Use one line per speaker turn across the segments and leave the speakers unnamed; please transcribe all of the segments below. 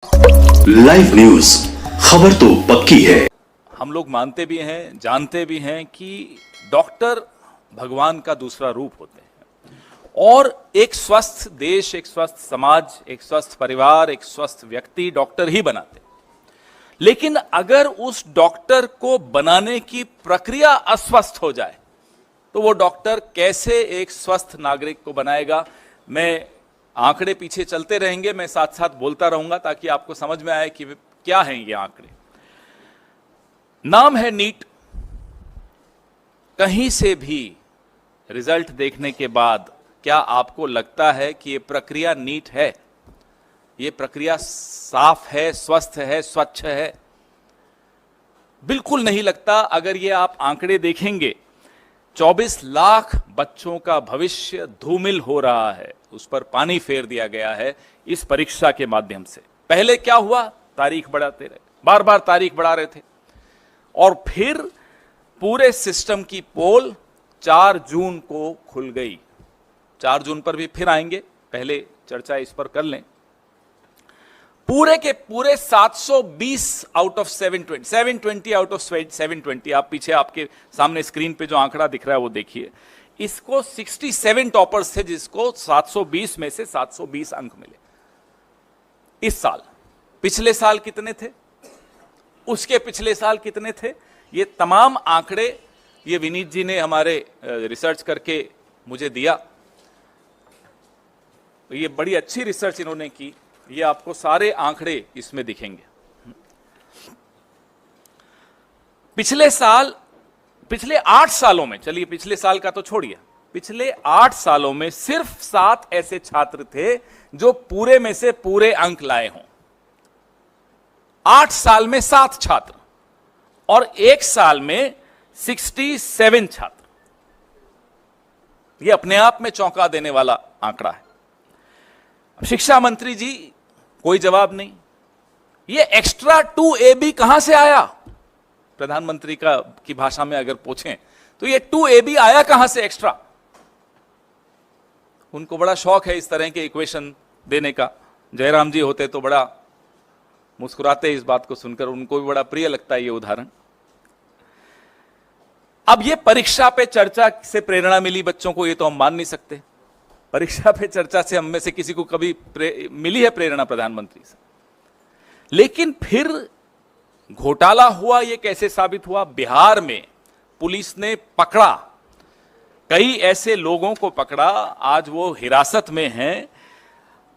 Live news, खबर तो पक्की है।
हम लोग मानते भी हैं, जानते भी हैं कि डॉक्टर भगवान का दूसरा रूप होते हैं और एक स्वस्थ देश, एक स्वस्थ समाज, एक स्वस्थ परिवार, एक स्वस्थ व्यक्ति डॉक्टर ही बनाते हैं। लेकिन अगर उस डॉक्टर को बनाने की प्रक्रिया अस्वस्थ हो जाए तो वो डॉक्टर कैसे एक स्वस्थ नागरिक को बनाएगा। मैं आंकड़े पीछे चलते रहेंगे, मैं साथ साथ बोलता रहूंगा ताकि आपको समझ में आए कि क्या हैं ये आंकड़े। नाम है नीट। कहीं से भी रिजल्ट देखने के बाद क्या आपको लगता है कि ये प्रक्रिया नीट है, ये प्रक्रिया साफ है, स्वस्थ है, स्वच्छ है? बिल्कुल नहीं लगता। अगर ये आप आंकड़े देखेंगे, 24 लाख बच्चों का भविष्य धूमिल हो रहा है, उस पर पानी फेर दिया गया है इस परीक्षा के माध्यम से। पहले क्या हुआ, तारीख बढ़ाते रहे, बार बार तारीख बढ़ा रहे थे और फिर पूरे सिस्टम की पोल 4 जून को खुल गई। 4 जून पर भी फिर आएंगे, पहले चर्चा इस पर कर लें। पूरे के पूरे 720 आउट ऑफ 720 आउट ऑफ 720, आप पीछे आपके सामने स्क्रीन पे जो आंकड़ा दिख रहा है वो देखिए। इसको 67 टॉपर्स थे जिसको 720 में से 720 अंक मिले इस साल। पिछले साल कितने थे, उसके पिछले साल कितने थे, ये तमाम आंकड़े ये विनीत जी ने हमारे रिसर्च करके मुझे दिया। ये बड़ी अच्छी रिसर्च इन्होंने की, ये आपको सारे आंकड़े इसमें दिखेंगे। पिछले 8 सालों में, चलिए पिछले साल का तो छोड़िए, पिछले 8 सालों में सिर्फ 7 ऐसे छात्र थे जो पूरे में से पूरे अंक लाए हों। 8 साल में 7 छात्र और 1 साल में 67 छात्र। यह अपने आप में चौंका देने वाला आंकड़ा है। शिक्षा मंत्री जी कोई जवाब नहीं। ये एक्स्ट्रा 2AB कहां से आया? प्रधानमंत्री की भाषा में अगर पूछें तो ये 2AB आया कहां से एक्स्ट्रा? उनको बड़ा शौक है इस तरह के इक्वेशन देने का। जयराम जी होते तो बड़ा मुस्कुराते इस बात को सुनकर, उनको भी बड़ा प्रिय लगता है ये उदाहरण। अब ये परीक्षा पे चर्चा से प्रेरणा मिली बच्चों को, ये तो हम मान नहीं सकते। परीक्षा पे चर्चा से हम में से किसी को कभी मिली है प्रेरणा प्रधानमंत्री से? लेकिन फिर घोटाला हुआ, ये कैसे साबित हुआ? बिहार में पुलिस ने पकड़ा, कई ऐसे लोगों को पकड़ा, आज वो हिरासत में हैं,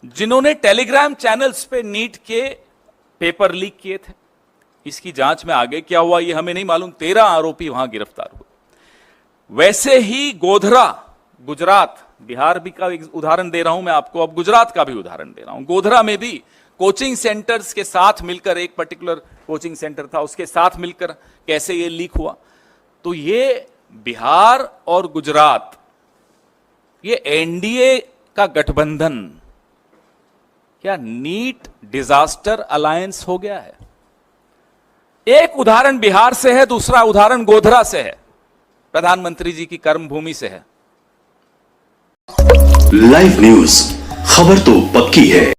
जिन्होंने टेलीग्राम चैनल्स पे नीट के पेपर लीक किए थे। इसकी जांच में आगे क्या हुआ ये हमें नहीं मालूम। 13 आरोपी वहां गिरफ्तार हुए। वैसे ही गोधरा, गुजरात, बिहार भी का उदाहरण दे रहा हूं मैं आपको, अब गुजरात का भी उदाहरण दे रहा हूं। गोधरा में भी कोचिंग सेंटर्स के साथ मिलकर, एक पर्टिकुलर कोचिंग सेंटर था, उसके साथ मिलकर कैसे ये लीक हुआ। तो ये बिहार और गुजरात, ये एनडीए का गठबंधन क्या नीट डिजास्टर अलायंस हो गया है? एक उदाहरण बिहार से है, दूसरा उदाहरण गोधरा से है, प्रधानमंत्री जी की कर्मभूमि से है।
लाइव न्यूज, खबर तो पक्की है।